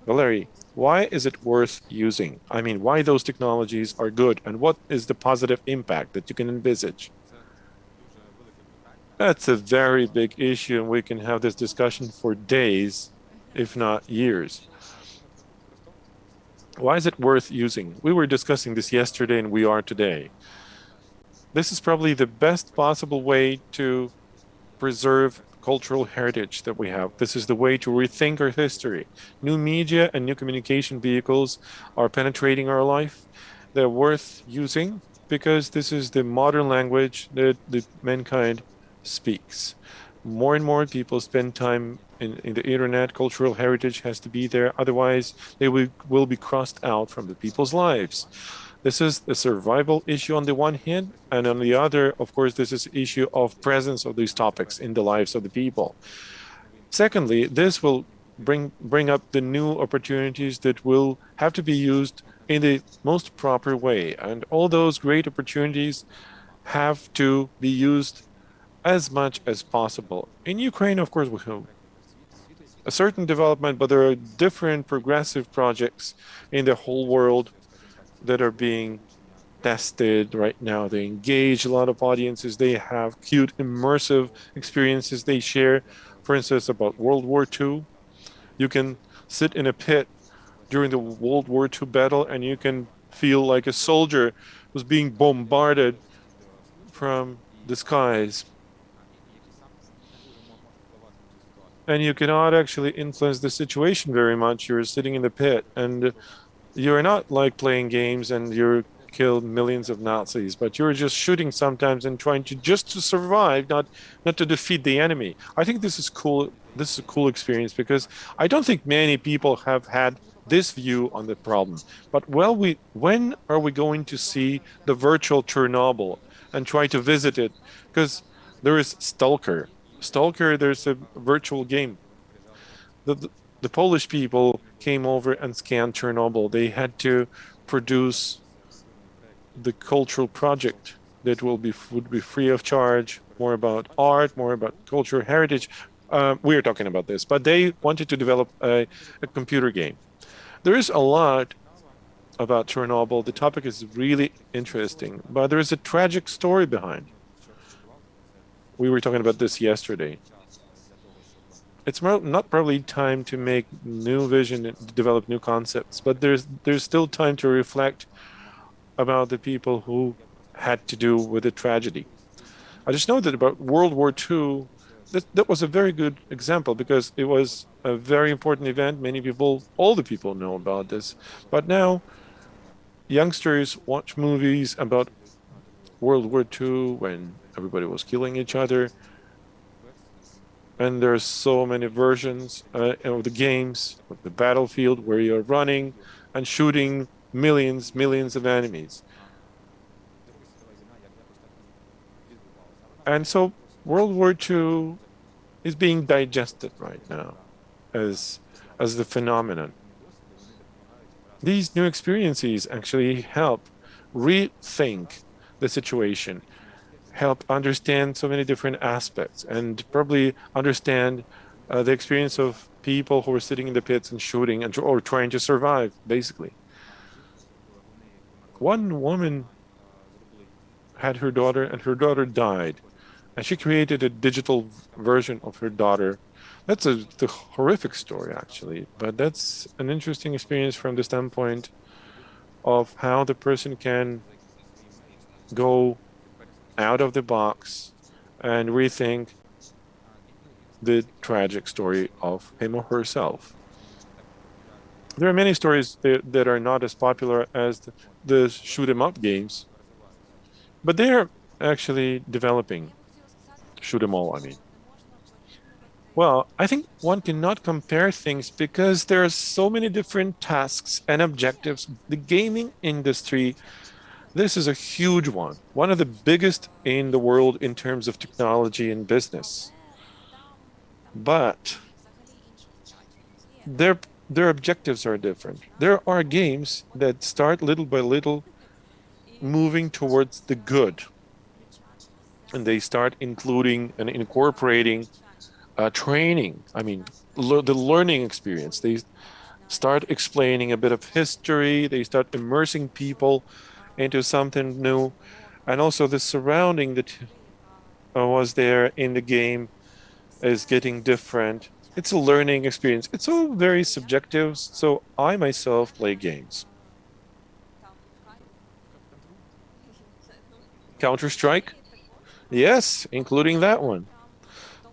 Valery, why is it worth using? I mean, why those technologies are good and what is the positive impact that you can envisage? That's a very big issue, and we can have this discussion for days, if not years. Why is it worth using? We were discussing this yesterday and we are today. This is probably the best possible way to preserve cultural heritage that we have. This is the way to rethink our history. New media and new communication vehicles are penetrating our life. They're worth using because this is the modern language that mankind speaks. More and more people spend time in the internet. Cultural heritage has to be there. Otherwise, they will be crossed out from the people's lives. This is a survival issue on the one hand, and on the other, of course, this is an issue of presence of these topics in the lives of the people. Secondly, this will bring up the new opportunities that will have to be used in the most proper way. And all those great opportunities have to be used as much as possible. In Ukraine, of course, we have a certain development, but there are different progressive projects in the whole world that are being tested right now. They engage a lot of audiences. They have cute, immersive experiences they share. For instance, about World War II. You can sit in a pit during the World War II battle and you can feel like a soldier who's being bombarded from the skies. And you cannot actually influence the situation very much. You're sitting in the pit and you're not like playing games and you're killed millions of Nazis, but you're just shooting sometimes and trying to just to survive, not to defeat the enemy. I think this is cool. This is a cool experience because I don't think many people have had this view on the problem. But when are we going to see the virtual Chernobyl and try to visit it? Because there is Stalker. There's a virtual game. The Polish people came over and scanned Chernobyl. They had to produce the cultural project that would be free of charge, more about art, more about cultural heritage. We are talking about this, but they wanted to develop a computer game. There is a lot about Chernobyl. The topic is really interesting, but there is a tragic story behind. We were talking about this yesterday. It's not probably time to make new vision and develop new concepts, but there's still time to reflect about the people who had to do with the tragedy. I just know that about World War II, that was a very good example because it was a very important event. Many people, all the people know about this, but now youngsters watch movies about World War II when everybody was killing each other. And there's so many versions of the games, of the battlefield where you're running and shooting millions of enemies. And so World War II is being digested right now as the phenomenon. These new experiences actually help rethink the situation, help understand so many different aspects, and probably understand the experience of people who are sitting in the pits and shooting or trying to survive, basically. One woman had her daughter, and her daughter died, and she created a digital version of her daughter. That's a horrific story, actually, but that's an interesting experience from the standpoint of how the person can go out of the box and rethink the tragic story of him or herself. There are many stories that are not as popular as the shoot 'em up games, but they're actually developing. Shoot 'em all, I mean. Well, I think one cannot compare things because there are so many different tasks and objectives. The gaming industry, this is a huge one of the biggest in the world in terms of technology and business. But their objectives are different. There are games that start little by little moving towards the good. And they start including and incorporating training. I mean, the learning experience. start explaining a bit of history. They start immersing people into something new. And also the surrounding that was there in the game is getting different. It's a learning experience. It's all very subjective. So I myself play games. Counter-Strike? Yes, including that one.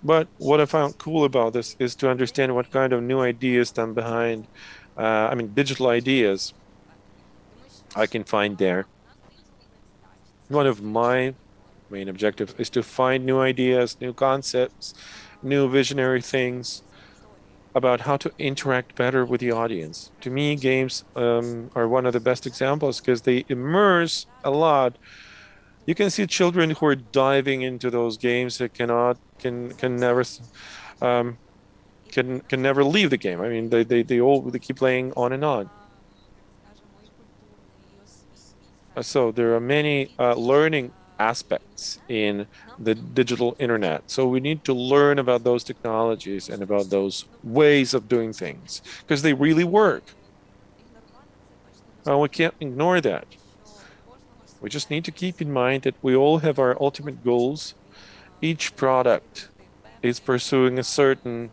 But what I found cool about this is to understand what kind of new ideas stand behind, digital ideas I can find there. One of my main objectives is to find new ideas, new concepts, new visionary things about how to interact better with the audience. To me, games are one of the best examples because they immerse a lot. You can see children who are diving into those games that um, can never leave the game. I mean, they keep playing on and on. So there are many learning aspects in the digital internet. So we need to learn about those technologies and about those ways of doing things because they really work. We can't ignore that. We just need to keep in mind that we all have our ultimate goals. Each product is pursuing a certain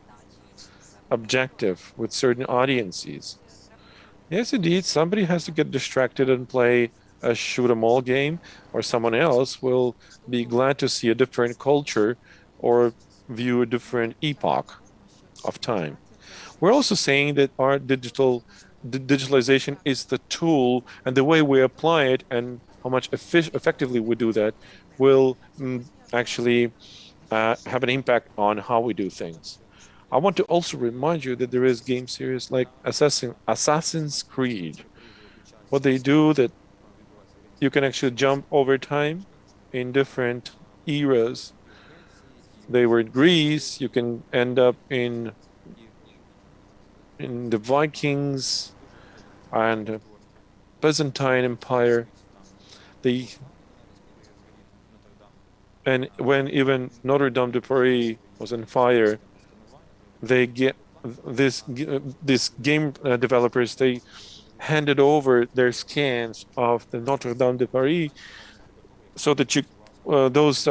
objective with certain audiences. Yes, indeed, somebody has to get distracted and play a shoot 'em all game, or someone else will be glad to see a different culture or view a different epoch of time. We're also saying that our digitalization is the tool, and the way we apply it and how much effectively we do that will actually have an impact on how we do things. I want to also remind you that there is game series like Assassin's Creed. What they do that you can actually jump over time in different eras. They were in Greece. You can end up in the Vikings and Byzantine Empire. And when even Notre Dame de Paris was on fire, they get this game developers, they handed over their scans of the Notre Dame de Paris so that those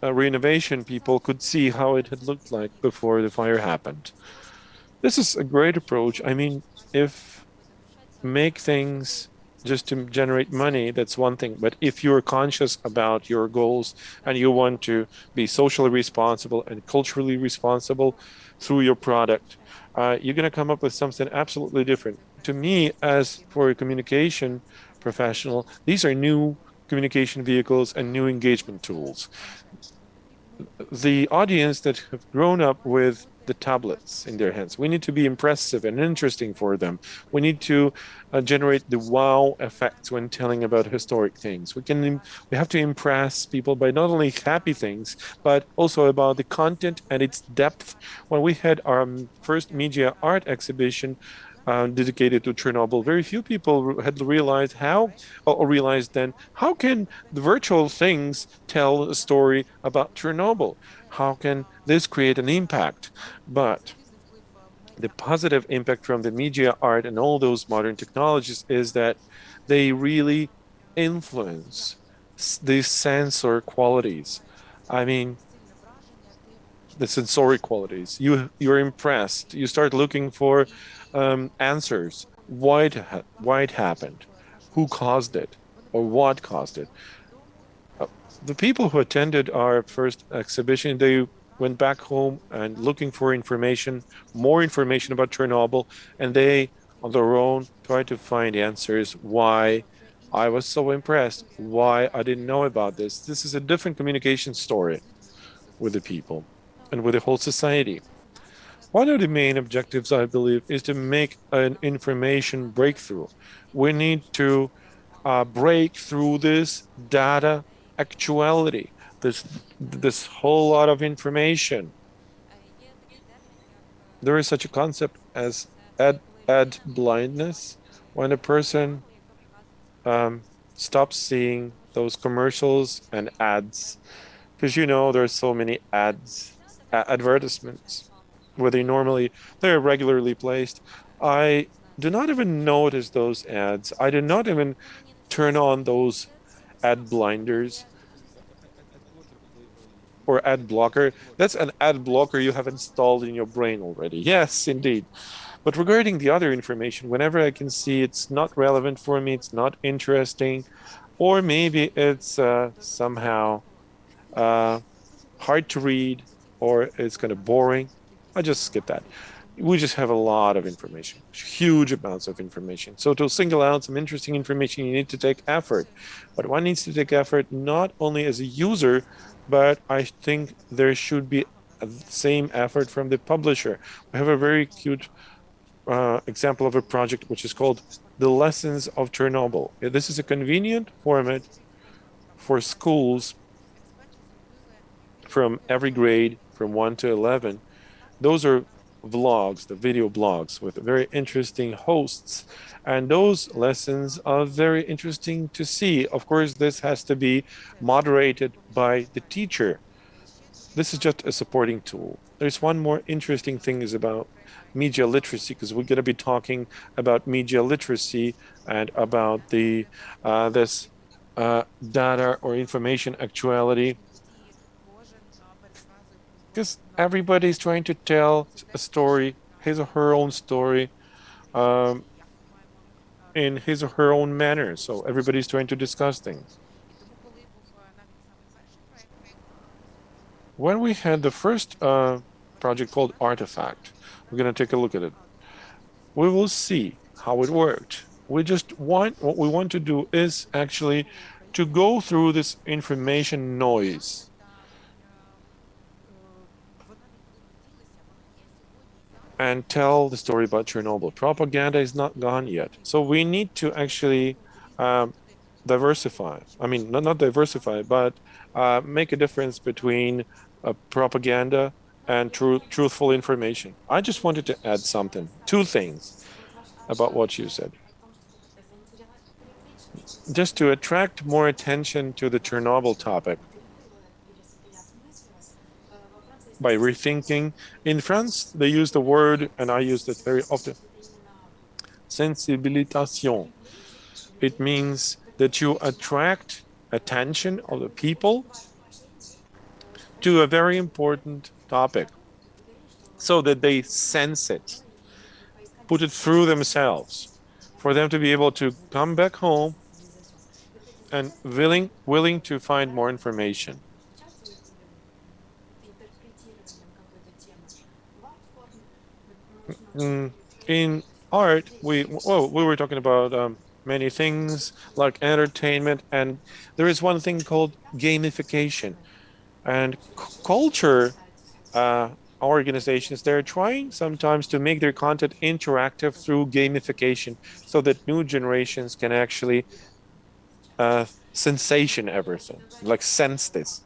renovation people could see how it had looked like before the fire happened. This is a great approach. I mean, if make things just to generate money, that's one thing. But if you're conscious about your goals and you want to be socially responsible and culturally responsible through your product, you're going to come up with something absolutely different. To me, as for a communication professional, these are new communication vehicles and new engagement tools. The audience that have grown up with the tablets in their hands, we need to be impressive and interesting for them. We need to generate the wow effects when telling about historic things. We have to impress people by not only happy things, but also about the content and its depth. When we had our first media art exhibition dedicated to Chernobyl, very few people had realized then how can the virtual things tell a story about Chernobyl? How can this create an impact? But the positive impact from the media art and all those modern technologies is that they really influence these sensor qualities. I mean, the sensory qualities. You're impressed. You start looking for answers. Why it happened? Who caused it? Or what caused it? The people who attended our first exhibition, they went back home and looking for information, more information about Chernobyl, and they, on their own, tried to find answers why I was so impressed, why I didn't know about this. This is a different communication story with the people and with the whole society. One of the main objectives, I believe, is to make an information breakthrough. We need to break through this data actuality, this whole lot of information. There is such a concept as ad blindness, when a person stops seeing those commercials and ads, because there's so many advertisements where they're regularly placed. I do not even notice those ads. I do not even turn on those ad blinders or ad blocker. That's an ad blocker you have installed in your brain already. Yes, indeed. But regarding the other information, whenever I can see it's not relevant for me, it's not interesting, or maybe it's somehow hard to read, or it's kind of boring, I just skip that. We just have a lot of information, huge amounts of information. So to single out some interesting information, you need to take effort. But one needs to take effort not only as a user, but I think there should be the same effort from the publisher. We have a very cute example of a project which is called The Lessons of Chernobyl. This is a convenient format for schools from every grade, from 1 to 11. Those are vlogs, the video blogs with very interesting hosts. And those lessons are very interesting to see. Of course, this has to be moderated by the teacher. This is just a supporting tool. There's one more interesting thing is about media literacy, because we're going to be talking about media literacy and about the this data or information actuality, because everybody's trying to tell a story, his or her own story, in his or her own manner. So everybody's trying to discuss things. When we had the first project called ARTEFACT, we're going to take a look at it. We will see how it worked. What we want to do is actually to go through this information noise. And tell the story about Chernobyl. Propaganda is not gone yet. So we need to actually diversify. I mean, not diversify, but make a difference between propaganda and truthful information. I just wanted to add something, two things about what you said. Just to attract more attention to the Chernobyl topic by rethinking. In France, they use the word, and I use it very often, sensibilisation. It means that you attract attention of the people to a very important topic so that they sense it, put it through themselves, for them to be able to come back home and willing to find more information. In art, we were talking about many things like entertainment, and there is one thing called gamification. And culture organizations, they're trying sometimes to make their content interactive through gamification so that new generations can actually sensation everything, like sense this.